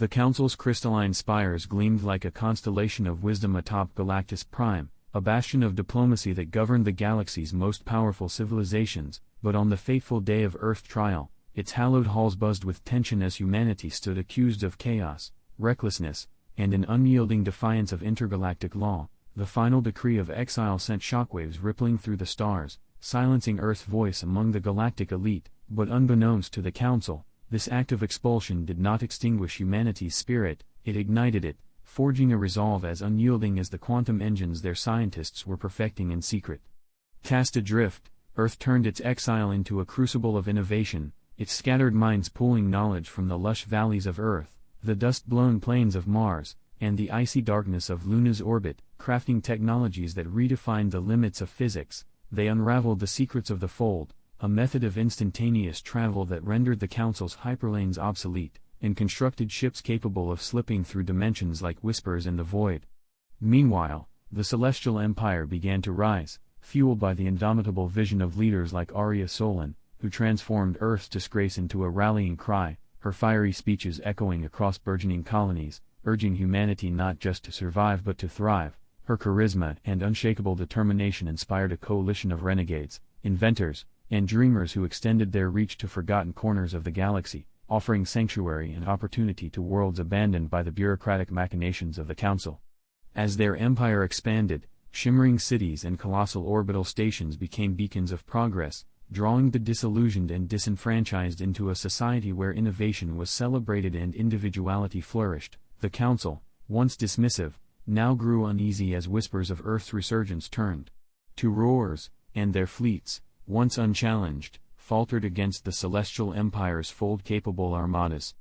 The Council's crystalline spires gleamed like a constellation of wisdom atop Galactus Prime, a bastion of diplomacy that governed the galaxy's most powerful civilizations, but on the fateful day of Earth trial, its hallowed halls buzzed with tension as humanity stood accused of chaos, recklessness, and an unyielding defiance of intergalactic law. The final decree of exile sent shockwaves rippling through the stars, silencing Earth's voice among the galactic elite, but unbeknownst to the Council, this act of expulsion did not extinguish humanity's spirit, it ignited it, forging a resolve as unyielding as the quantum engines their scientists were perfecting in secret. Cast adrift, Earth turned its exile into a crucible of innovation, its scattered minds pooling knowledge from the lush valleys of Earth, the dust-blown plains of Mars, and the icy darkness of Luna's orbit, crafting technologies that redefined the limits of physics. They unraveled the secrets of the Fold, a method of instantaneous travel that rendered the Council's hyperlanes obsolete, and constructed ships capable of slipping through dimensions like whispers in the void. Meanwhile, the Celestial Empire began to rise, fueled by the indomitable vision of leaders like Arya Solan, who transformed Earth's disgrace into a rallying cry, her fiery speeches echoing across burgeoning colonies, urging humanity not just to survive but to thrive. Her charisma and unshakable determination inspired a coalition of renegades, inventors, and dreamers who extended their reach to forgotten corners of the galaxy, offering sanctuary and opportunity to worlds abandoned by the bureaucratic machinations of the Council. As their empire expanded, shimmering cities and colossal orbital stations became beacons of progress, drawing the disillusioned and disenfranchised into a society where innovation was celebrated and individuality flourished. The Council, once dismissive, now grew uneasy as whispers of Earth's resurgence turned to roars, and their fleets, once unchallenged, faltered against the Celestial Empire's fold-capable armadas.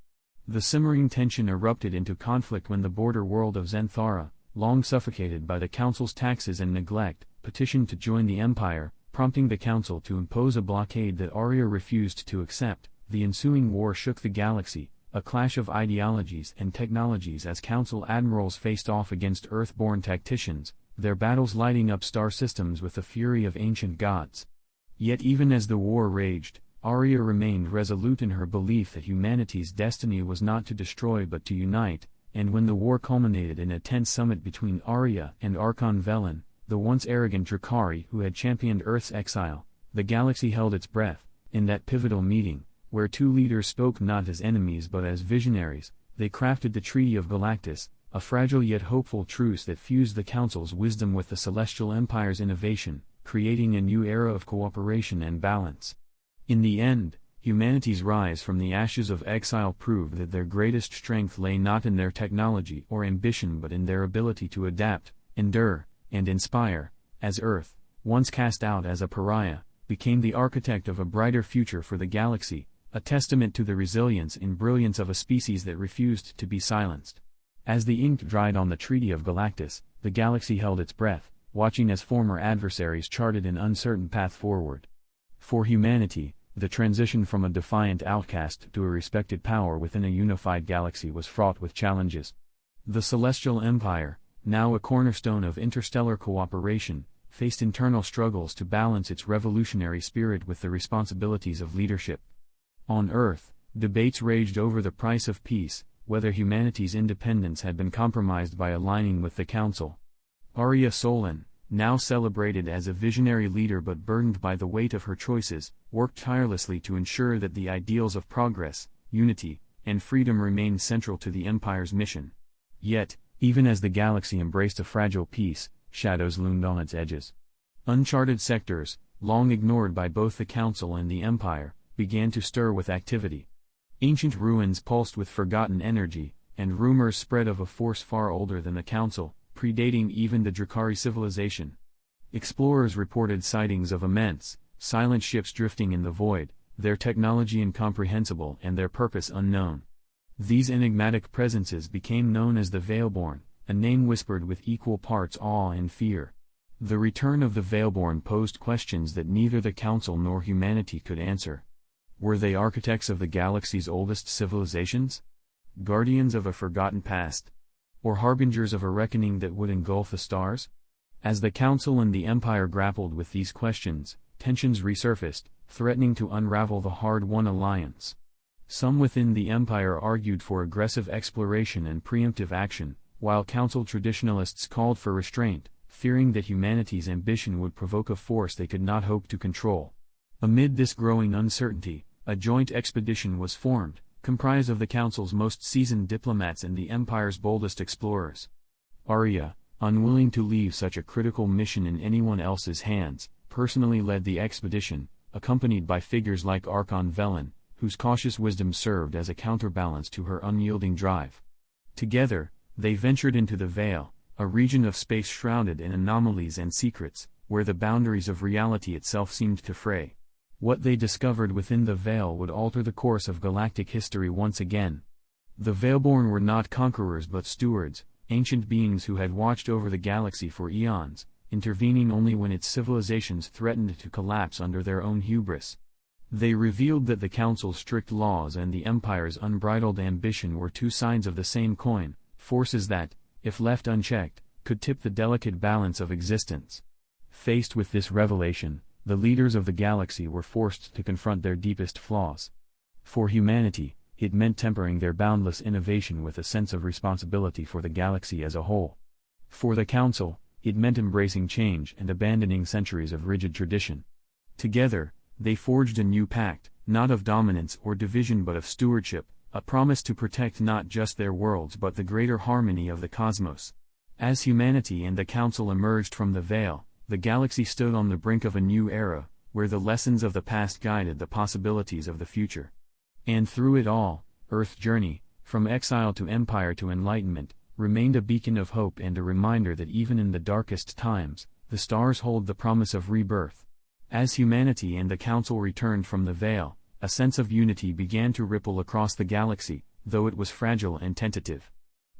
The simmering tension erupted into conflict when the border world of Zenthara, long suffocated by the Council's taxes and neglect, petitioned to join the Empire, prompting the Council to impose a blockade that Arya refused to accept. The ensuing war shook the galaxy, a clash of ideologies and technologies as Council admirals faced off against Earth-born tacticians, their battles lighting up star systems with the fury of ancient gods. Yet even as the war raged, Arya remained resolute in her belief that humanity's destiny was not to destroy but to unite, and when the war culminated in a tense summit between Arya and Archon Velen, the once arrogant Drukhari who had championed Earth's exile, the galaxy held its breath. In that pivotal meeting, where two leaders spoke not as enemies but as visionaries, they crafted the Treaty of Galactus, a fragile yet hopeful truce that fused the Council's wisdom with the Celestial Empire's innovation, creating a new era of cooperation and balance. In the end, humanity's rise from the ashes of exile proved that their greatest strength lay not in their technology or ambition but in their ability to adapt, endure, and inspire, as Earth, once cast out as a pariah, became the architect of a brighter future for the galaxy, a testament to the resilience and brilliance of a species that refused to be silenced. As the ink dried on the Treaty of Galactus, the galaxy held its breath, watching as former adversaries charted an uncertain path forward. For humanity, the transition from a defiant outcast to a respected power within a unified galaxy was fraught with challenges. The Celestial Empire, now a cornerstone of interstellar cooperation, faced internal struggles to balance its revolutionary spirit with the responsibilities of leadership. On Earth, debates raged over the price of peace, whether humanity's independence had been compromised by aligning with the Council. Arya Solan, now celebrated as a visionary leader but burdened by the weight of her choices, worked tirelessly to ensure that the ideals of progress, unity, and freedom remained central to the Empire's mission. Yet, even as the galaxy embraced a fragile peace, shadows loomed on its edges. Uncharted sectors, long ignored by both the Council and the Empire, began to stir with activity. Ancient ruins pulsed with forgotten energy, and rumors spread of a force far older than the Council, predating even the Drukhari civilization. Explorers reported sightings of immense, silent ships drifting in the void, their technology incomprehensible and their purpose unknown. These enigmatic presences became known as the Veilborn, a name whispered with equal parts awe and fear. The return of the Veilborn posed questions that neither the Council nor humanity could answer. Were they architects of the galaxy's oldest civilizations? Guardians of a forgotten past? Or harbingers of a reckoning that would engulf the stars? As the Council and the Empire grappled with these questions, tensions resurfaced, threatening to unravel the hard-won alliance. Some within the empire argued for aggressive exploration and preemptive action, while council traditionalists called for restraint, fearing that humanity's ambition would provoke a force they could not hope to control. Amid this growing uncertainty, a joint expedition was formed, comprised of the council's most seasoned diplomats and the empire's boldest explorers. Arya, unwilling to leave such a critical mission in anyone else's hands, personally led the expedition, accompanied by figures like Archon Velen, whose cautious wisdom served as a counterbalance to her unyielding drive. Together, they ventured into the Veil, a region of space shrouded in anomalies and secrets, where the boundaries of reality itself seemed to fray. What they discovered within the Veil would alter the course of galactic history once again. The Veilborn were not conquerors but stewards, ancient beings who had watched over the galaxy for eons, intervening only when its civilizations threatened to collapse under their own hubris. They revealed that the Council's strict laws and the Empire's unbridled ambition were two sides of the same coin, forces that, if left unchecked, could tip the delicate balance of existence. Faced with this revelation, the leaders of the galaxy were forced to confront their deepest flaws. For humanity, it meant tempering their boundless innovation with a sense of responsibility for the galaxy as a whole. For the Council, it meant embracing change and abandoning centuries of rigid tradition. Together, they forged a new pact, not of dominance or division but of stewardship, a promise to protect not just their worlds but the greater harmony of the cosmos. As humanity and the Council emerged from the Veil, the galaxy stood on the brink of a new era, where the lessons of the past guided the possibilities of the future. And through it all, Earth's journey, from exile to empire to enlightenment, remained a beacon of hope and a reminder that even in the darkest times, the stars hold the promise of rebirth. As humanity and the Council returned from the Veil, a sense of unity began to ripple across the galaxy, though it was fragile and tentative.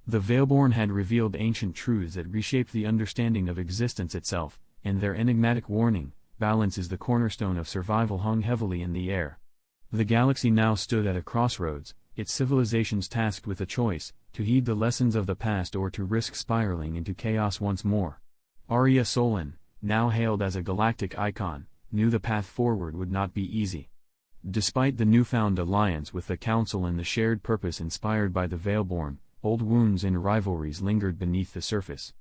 The Veilborn had revealed ancient truths that reshaped the understanding of existence itself, and their enigmatic warning, "Balance is the cornerstone of survival," hung heavily in the air. The galaxy now stood at a crossroads, its civilizations tasked with a choice, to heed the lessons of the past or to risk spiraling into chaos once more. Arya Solan, now hailed as a galactic icon, knew the path forward would not be easy. Despite the newfound alliance with the Council and the shared purpose inspired by the Veilborn, old wounds and rivalries lingered beneath the surface.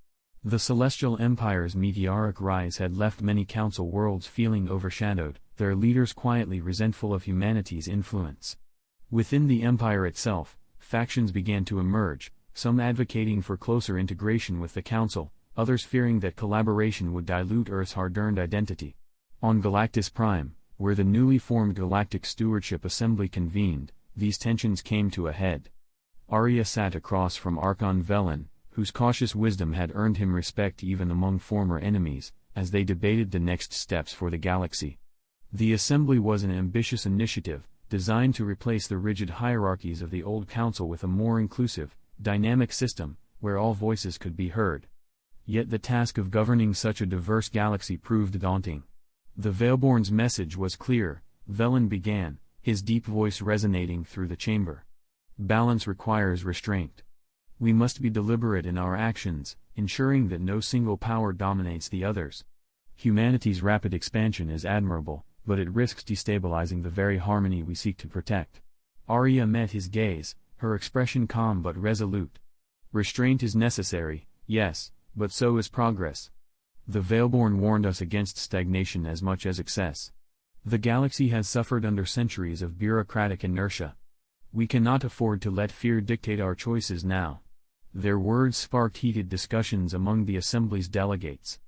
The Celestial Empire's meteoric rise had left many Council worlds feeling overshadowed, their leaders quietly resentful of humanity's influence. Within the Empire itself, factions began to emerge, some advocating for closer integration with the Council, others fearing that collaboration would dilute Earth's hard-earned identity. On Galactus Prime, where the newly formed Galactic Stewardship Assembly convened, these tensions came to a head. Arya sat across from Archon Velen, whose cautious wisdom had earned him respect even among former enemies, as they debated the next steps for the galaxy. The Assembly was an ambitious initiative, designed to replace the rigid hierarchies of the old Council with a more inclusive, dynamic system, where all voices could be heard. Yet the task of governing such a diverse galaxy proved daunting. The Veilborn's message was clear, Velen began, his deep voice resonating through the chamber. Balance requires restraint. We must be deliberate in our actions, ensuring that no single power dominates the others. Humanity's rapid expansion is admirable, but it risks destabilizing the very harmony we seek to protect. Arya met his gaze, her expression calm but resolute. Restraint is necessary, yes, but so is progress. The Veilborn warned us against stagnation as much as excess. The galaxy has suffered under centuries of bureaucratic inertia. We cannot afford to let fear dictate our choices now. Their words sparked heated discussions among the Assembly's delegates.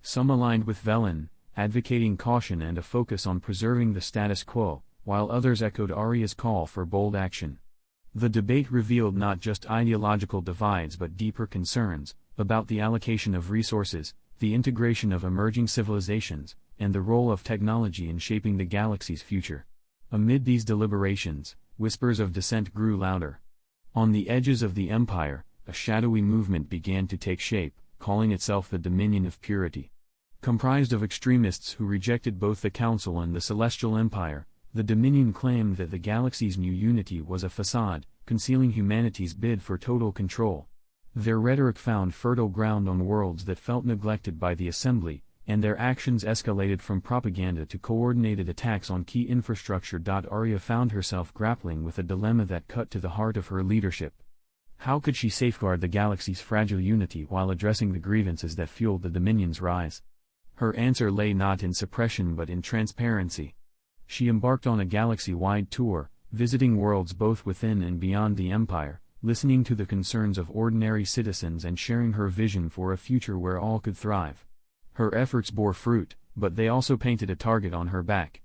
Some aligned with Velen, advocating caution and a focus on preserving the status quo, while others echoed Arya's call for bold action. The debate revealed not just ideological divides but deeper concerns, about the allocation of resources, the integration of emerging civilizations, and the role of technology in shaping the galaxy's future. Amid these deliberations, whispers of dissent grew louder. On the edges of the Empire, a shadowy movement began to take shape, calling itself the Dominion of Purity. Comprised of extremists who rejected both the Council and the Celestial Empire, the Dominion claimed that the galaxy's new unity was a facade, concealing humanity's bid for total control. Their rhetoric found fertile ground on worlds that felt neglected by the Assembly, and their actions escalated from propaganda to coordinated attacks on key infrastructure. Arya found herself grappling with a dilemma that cut to the heart of her leadership. How could she safeguard the galaxy's fragile unity while addressing the grievances that fueled the Dominion's rise? Her answer lay not in suppression but in transparency. She embarked on a galaxy-wide tour, visiting worlds both within and beyond the Empire, listening to the concerns of ordinary citizens and sharing her vision for a future where all could thrive. Her efforts bore fruit, but they also painted a target on her back.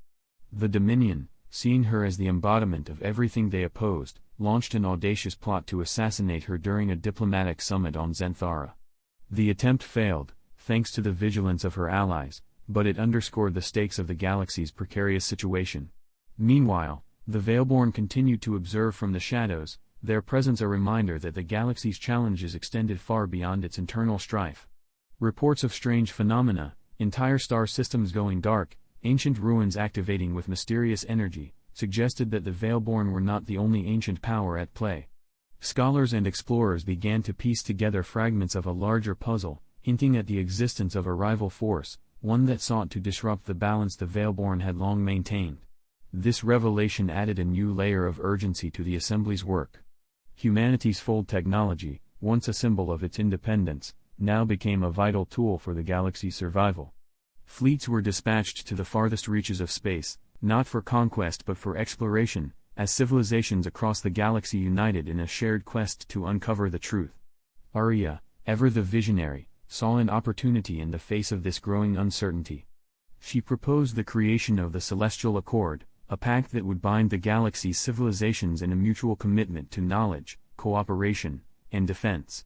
The Dominion, seeing her as the embodiment of everything they opposed, launched an audacious plot to assassinate her during a diplomatic summit on Zenthara. The attempt failed, thanks to the vigilance of her allies, but it underscored the stakes of the galaxy's precarious situation. Meanwhile, the Veilborn continued to observe from the shadows, their presence a reminder that the galaxy's challenges extended far beyond its internal strife. Reports of strange phenomena, entire star systems going dark, ancient ruins activating with mysterious energy, suggested that the Veilborn were not the only ancient power at play. Scholars and explorers began to piece together fragments of a larger puzzle, hinting at the existence of a rival force, one that sought to disrupt the balance the Veilborn had long maintained. This revelation added a new layer of urgency to the Assembly's work. Humanity's fold technology, once a symbol of its independence, now became a vital tool for the galaxy's survival. Fleets were dispatched to the farthest reaches of space, not for conquest but for exploration, as civilizations across the galaxy united in a shared quest to uncover the truth. Arya, ever the visionary, saw an opportunity in the face of this growing uncertainty. She proposed the creation of the Celestial Accord, a pact that would bind the galaxy's civilizations in a mutual commitment to knowledge, cooperation, and defense.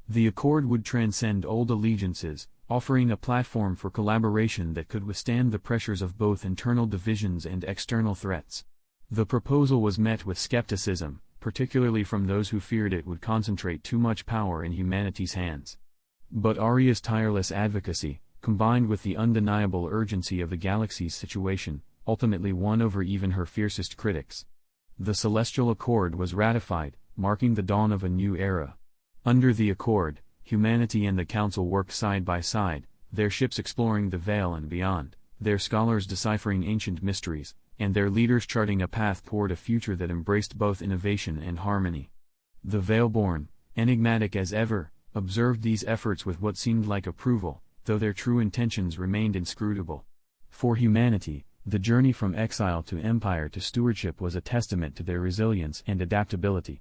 The accord would transcend old allegiances, offering a platform for collaboration that could withstand the pressures of both internal divisions and external threats. The proposal was met with skepticism, particularly from those who feared it would concentrate too much power in humanity's hands. But Arya's tireless advocacy, combined with the undeniable urgency of the galaxy's situation, ultimately won over even her fiercest critics. The Celestial Accord was ratified, marking the dawn of a new era. Under the Accord, humanity and the Council worked side by side, their ships exploring the Veil and beyond, their scholars deciphering ancient mysteries, and their leaders charting a path toward a future that embraced both innovation and harmony. The Veilborn, enigmatic as ever, observed these efforts with what seemed like approval, though their true intentions remained inscrutable. For humanity, the journey from exile to empire to stewardship was a testament to their resilience and adaptability.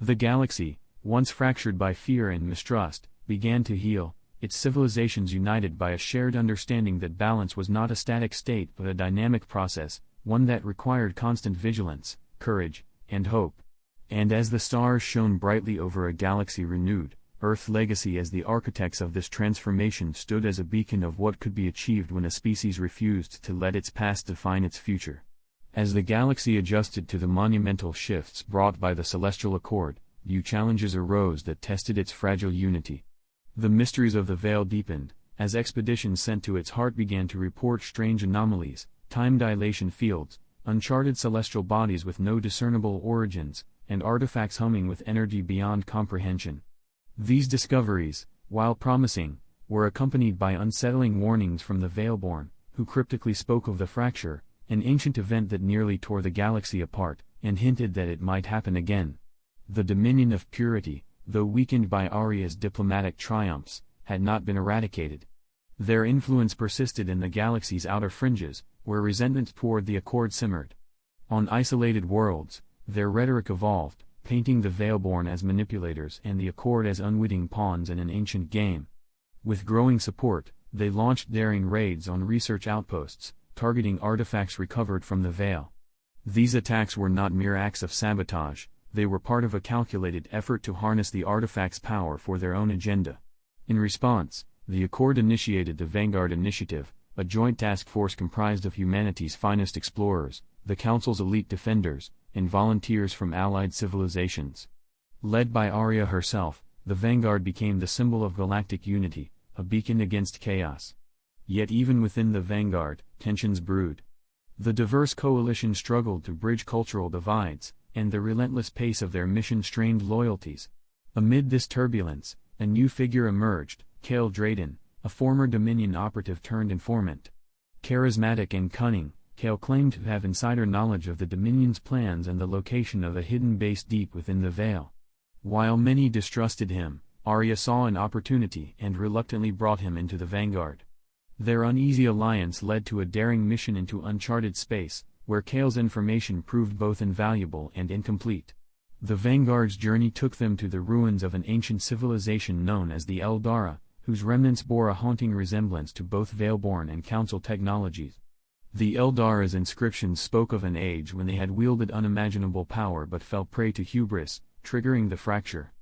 The galaxy, once fractured by fear and mistrust, began to heal, its civilizations united by a shared understanding that balance was not a static state but a dynamic process, one that required constant vigilance, courage, and hope. And as the stars shone brightly over a galaxy renewed, Earth's legacy as the architects of this transformation stood as a beacon of what could be achieved when a species refused to let its past define its future. As the galaxy adjusted to the monumental shifts brought by the Celestial Accord, new challenges arose that tested its fragile unity. The mysteries of the Veil deepened, as expeditions sent to its heart began to report strange anomalies, time dilation fields, uncharted celestial bodies with no discernible origins, and artifacts humming with energy beyond comprehension. These discoveries, while promising, were accompanied by unsettling warnings from the Veilborn, who cryptically spoke of the fracture, an ancient event that nearly tore the galaxy apart, and hinted that it might happen again. The Dominion of Purity, though weakened by Arya's diplomatic triumphs, had not been eradicated. Their influence persisted in the galaxy's outer fringes, where resentment toward the Accord simmered. On isolated worlds, their rhetoric evolved, painting the Veilborn as manipulators and the Accord as unwitting pawns in an ancient game. With growing support, they launched daring raids on research outposts, targeting artifacts recovered from the Veil. These attacks were not mere acts of sabotage, they were part of a calculated effort to harness the artifact's power for their own agenda. In response, the Accord initiated the Vanguard Initiative, a joint task force comprised of humanity's finest explorers, the Council's elite defenders, and volunteers from allied civilizations. Led by Arya herself, the Vanguard became the symbol of galactic unity, a beacon against chaos. Yet even within the Vanguard, tensions brewed. The diverse coalition struggled to bridge cultural divides, and the relentless pace of their mission strained loyalties. Amid this turbulence, a new figure emerged, Kael Drayden, a former Dominion operative turned informant. Charismatic and cunning, Kale claimed to have insider knowledge of the Dominion's plans and the location of a hidden base deep within the Veil. While many distrusted him, Arya saw an opportunity and reluctantly brought him into the vanguard. Their uneasy alliance led to a daring mission into uncharted space, where Kale's information proved both invaluable and incomplete. The vanguard's journey took them to the ruins of an ancient civilization known as the Eldara, whose remnants bore a haunting resemblance to both Veilborn and Council technologies. The Eldara's inscriptions spoke of an age when they had wielded unimaginable power but fell prey to hubris, triggering the fracture.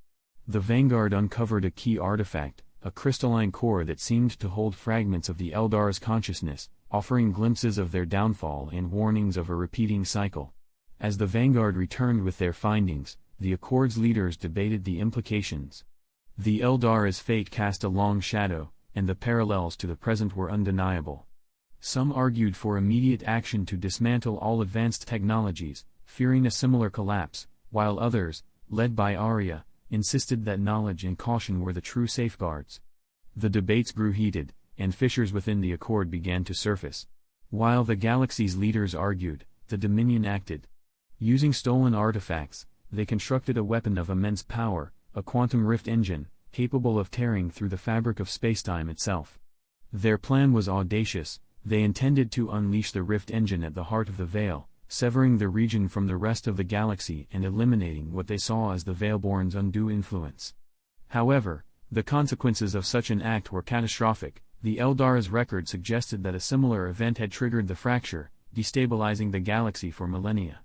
The vanguard uncovered a key artifact, a crystalline core that seemed to hold fragments of the Eldara's consciousness, offering glimpses of their downfall and warnings of a repeating cycle. As the vanguard returned with their findings, the Accord's leaders debated the implications. The Eldara's fate cast a long shadow, and the parallels to the present were undeniable. Some argued for immediate action to dismantle all advanced technologies, fearing a similar collapse, while others, led by Arya, insisted that knowledge and caution were the true safeguards. The debates grew heated, and fissures within the Accord began to surface. While the galaxy's leaders argued, the Dominion acted. Using stolen artifacts, they constructed a weapon of immense power, a quantum rift engine, capable of tearing through the fabric of spacetime itself. Their plan was audacious. They intended to unleash the rift engine at the heart of the Veil, severing the region from the rest of the galaxy and eliminating what they saw as the Veilborn's undue influence. However, the consequences of such an act were catastrophic. The Eldara's record suggested that a similar event had triggered the fracture, destabilizing the galaxy for millennia.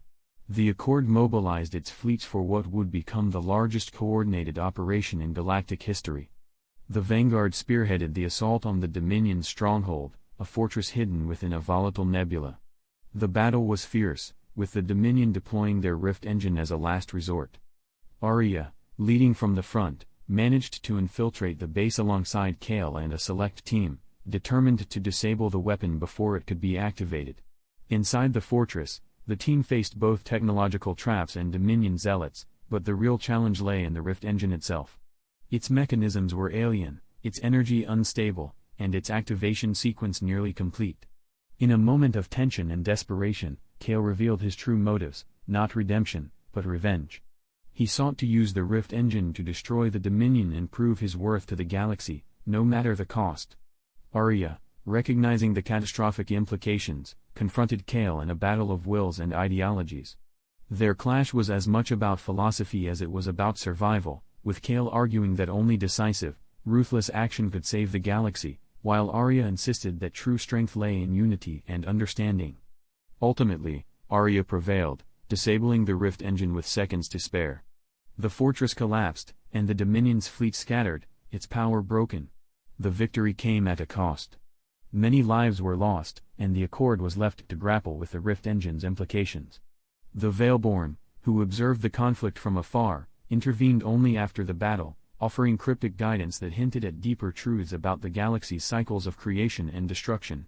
The Accord mobilized its fleets for what would become the largest coordinated operation in galactic history. The Vanguard spearheaded the assault on the Dominion's stronghold, a fortress hidden within a volatile nebula. The battle was fierce, with the Dominion deploying their rift engine as a last resort. Arya, leading from the front, managed to infiltrate the base alongside Kale and a select team, determined to disable the weapon before it could be activated. Inside the fortress, the team faced both technological traps and Dominion zealots, but the real challenge lay in the rift engine itself. Its mechanisms were alien, its energy unstable, and its activation sequence nearly complete. In a moment of tension and desperation, Kale revealed his true motives, not redemption, but revenge. He sought to use the rift engine to destroy the Dominion and prove his worth to the galaxy, no matter the cost. Arya, recognizing the catastrophic implications, confronted Kale in a battle of wills and ideologies. Their clash was as much about philosophy as it was about survival, with Kale arguing that only decisive, ruthless action could save the galaxy, while Arya insisted that true strength lay in unity and understanding. Ultimately, Arya prevailed, disabling the rift engine with seconds to spare. The fortress collapsed, and the Dominion's fleet scattered, its power broken. The victory came at a cost. Many lives were lost, and the Accord was left to grapple with the rift engine's implications. The Veilborn, who observed the conflict from afar, intervened only after the battle, offering cryptic guidance that hinted at deeper truths about the galaxy's cycles of creation and destruction.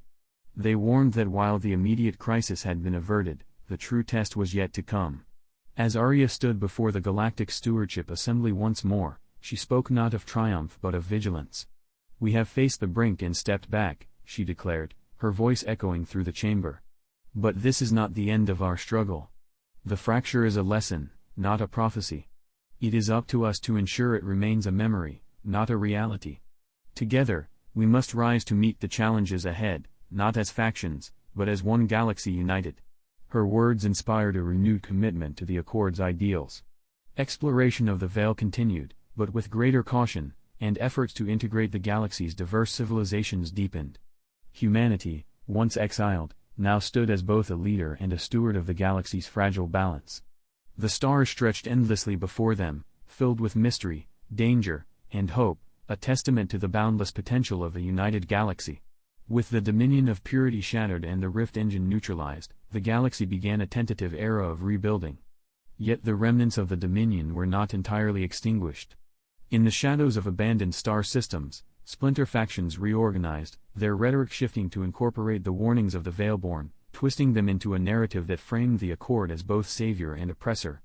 They warned that while the immediate crisis had been averted, the true test was yet to come. As Arya stood before the Galactic Stewardship Assembly once more, she spoke not of triumph but of vigilance. "We have faced the brink and stepped back," she declared, her voice echoing through the chamber. "But this is not the end of our struggle. The fracture is a lesson, not a prophecy. It is up to us to ensure it remains a memory, not a reality. Together, we must rise to meet the challenges ahead, not as factions, but as one galaxy united." Her words inspired a renewed commitment to the Accord's ideals. Exploration of the Veil continued, but with greater caution, and efforts to integrate the galaxy's diverse civilizations deepened. Humanity, once exiled, now stood as both a leader and a steward of the galaxy's fragile balance. The stars stretched endlessly before them, filled with mystery, danger, and hope, a testament to the boundless potential of a united galaxy. With the Dominion of Purity shattered and the rift engine neutralized, the galaxy began a tentative era of rebuilding. Yet the remnants of the Dominion were not entirely extinguished. In the shadows of abandoned star systems, splinter factions reorganized, their rhetoric shifting to incorporate the warnings of the Veilborn, twisting them into a narrative that framed the Accord as both savior and oppressor.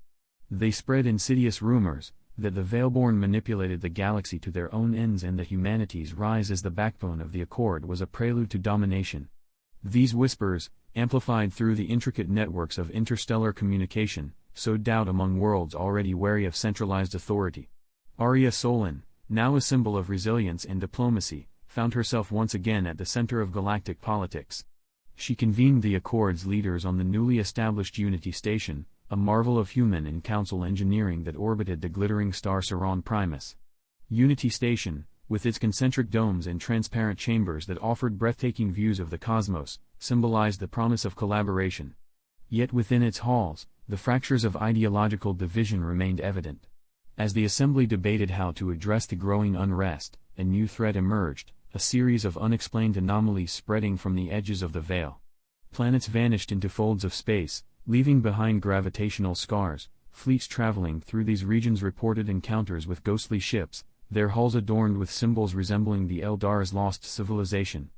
They spread insidious rumors, that the Veilborn manipulated the galaxy to their own ends and that humanity's rise as the backbone of the Accord was a prelude to domination. These whispers, amplified through the intricate networks of interstellar communication, sowed doubt among worlds already wary of centralized authority. Arya Solon, now a symbol of resilience and diplomacy, found herself once again at the center of galactic politics. She convened the Accord's leaders on the newly established Unity Station, a marvel of human and council engineering that orbited the glittering star Saron Primus. Unity Station, with its concentric domes and transparent chambers that offered breathtaking views of the cosmos, symbolized the promise of collaboration. Yet within its halls, the fractures of ideological division remained evident. As the assembly debated how to address the growing unrest, a new threat emerged, a series of unexplained anomalies spreading from the edges of the veil. Planets vanished into folds of space, leaving behind gravitational scars. Fleets traveling through these regions reported encounters with ghostly ships, their hulls adorned with symbols resembling the Eldara's lost civilization.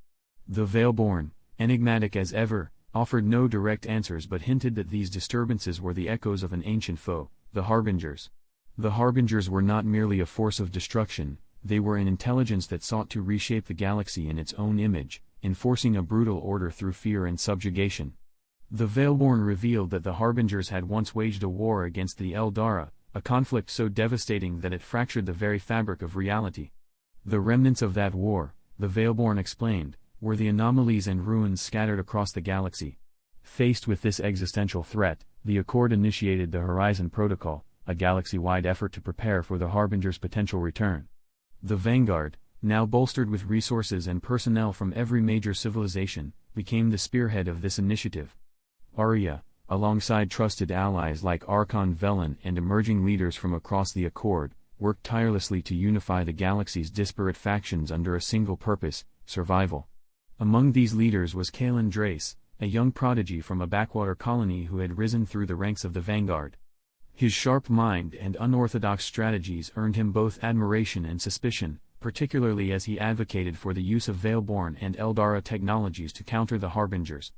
The Veilborn, enigmatic as ever, offered no direct answers but hinted that these disturbances were the echoes of an ancient foe, the Harbingers. The Harbingers were not merely a force of destruction, they were an intelligence that sought to reshape the galaxy in its own image, enforcing a brutal order through fear and subjugation. The Veilborn revealed that the Harbingers had once waged a war against the Eldara, a conflict so devastating that it fractured the very fabric of reality. The remnants of that war, the Veilborn explained, were the anomalies and ruins scattered across the galaxy. Faced with this existential threat, the Accord initiated the Horizon Protocol, a galaxy-wide effort to prepare for the Harbingers' potential return. The Vanguard, now bolstered with resources and personnel from every major civilization, became the spearhead of this initiative. Arya, alongside trusted allies like Archon Velen and emerging leaders from across the Accord, worked tirelessly to unify the galaxy's disparate factions under a single purpose: survival. Among these leaders was Kaelin Drace, a young prodigy from a backwater colony who had risen through the ranks of the Vanguard. His sharp mind and unorthodox strategies earned him both admiration and suspicion, particularly as he advocated for the use of Veilborn and Eldara technologies to counter the Harbingers.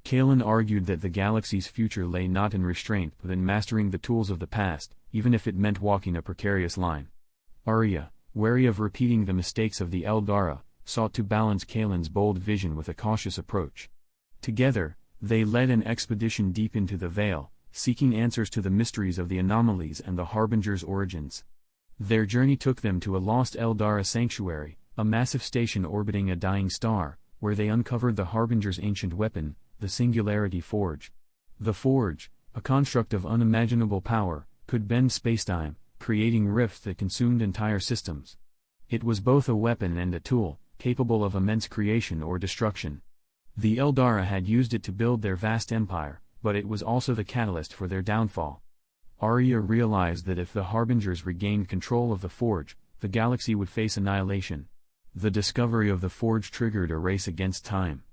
Kaelin argued that the galaxy's future lay not in restraint but in mastering the tools of the past, even if it meant walking a precarious line. Arya, wary of repeating the mistakes of the Eldara, sought to balance Kaelin's bold vision with a cautious approach. Together, they led an expedition deep into the Veil, seeking answers to the mysteries of the anomalies and the Harbingers' origins. Their journey took them to a lost Eldara sanctuary, a massive station orbiting a dying star, where they uncovered the Harbingers' ancient weapon, the Singularity Forge. The Forge, a construct of unimaginable power, could bend spacetime, creating rifts that consumed entire systems. It was both a weapon and a tool, capable of immense creation or destruction. The Eldara had used it to build their vast empire, but it was also the catalyst for their downfall. Arya realized that if the Harbingers regained control of the Forge, the galaxy would face annihilation. The discovery of the Forge triggered a race against time.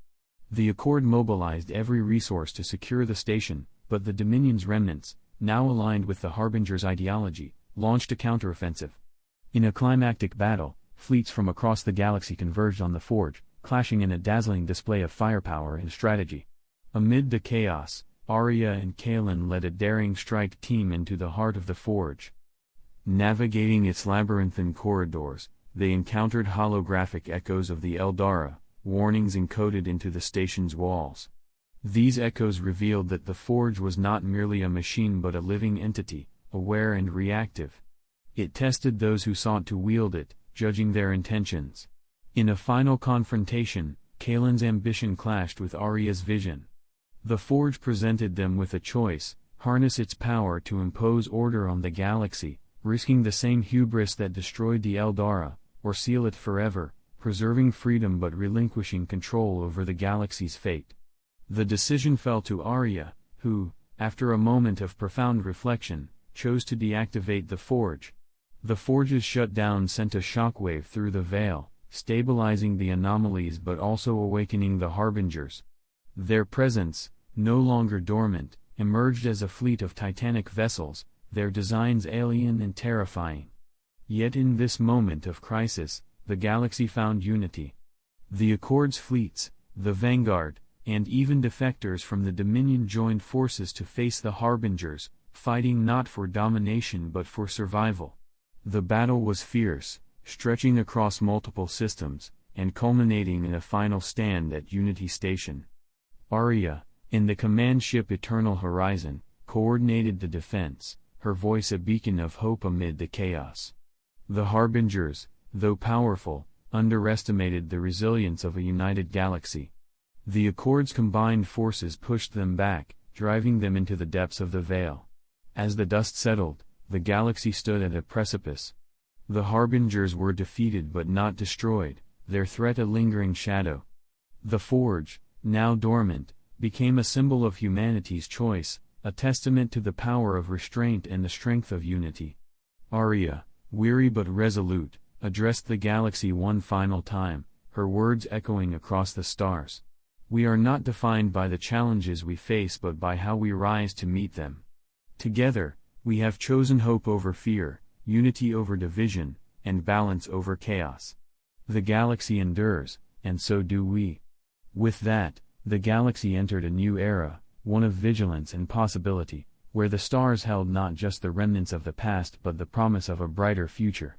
The Accord mobilized every resource to secure the station, but the Dominion's remnants, now aligned with the Harbingers' ideology, launched a counteroffensive. In a climactic battle, fleets from across the galaxy converged on the Forge, clashing in a dazzling display of firepower and strategy. Amid the chaos, Arya and Kaelin led a daring strike team into the heart of the Forge. Navigating its labyrinthine corridors, they encountered holographic echoes of the Eldara, warnings encoded into the station's walls. These echoes revealed that the Forge was not merely a machine but a living entity, aware and reactive. It tested those who sought to wield it, judging their intentions. In a final confrontation, Kaelin's ambition clashed with Arya's vision. The Forge presented them with a choice: harness its power to impose order on the galaxy, risking the same hubris that destroyed the Eldara, or seal it forever, preserving freedom but relinquishing control over the galaxy's fate. The decision fell to Arya, who, after a moment of profound reflection, chose to deactivate the Forge. The Forge's shutdown sent a shockwave through the Veil, stabilizing the anomalies but also awakening the Harbingers. Their presence, no longer dormant, emerged as a fleet of titanic vessels, their designs alien and terrifying. Yet in this moment of crisis, the galaxy found unity. The Accord's fleets, the Vanguard, and even defectors from the Dominion joined forces to face the Harbingers, fighting not for domination but for survival. The battle was fierce, stretching across multiple systems, and culminating in a final stand at Unity Station. Arya, in the command ship Eternal Horizon, coordinated the defense, her voice a beacon of hope amid the chaos. The Harbingers, though powerful, underestimated the resilience of a united galaxy. The Accord's combined forces pushed them back, driving them into the depths of the Veil. As the dust settled, the galaxy stood at a precipice. The Harbingers were defeated but not destroyed, their threat a lingering shadow. The Forge, now dormant, became a symbol of humanity's choice, a testament to the power of restraint and the strength of unity. Arya, weary but resolute, addressed the galaxy one final time, her words echoing across the stars. We are not defined by the challenges we face but by how we rise to meet them. Together, we have chosen hope over fear, unity over division, and balance over chaos. The galaxy endures, and so do we. With that, the galaxy entered a new era, one of vigilance and possibility, where the stars held not just the remnants of the past but the promise of a brighter future.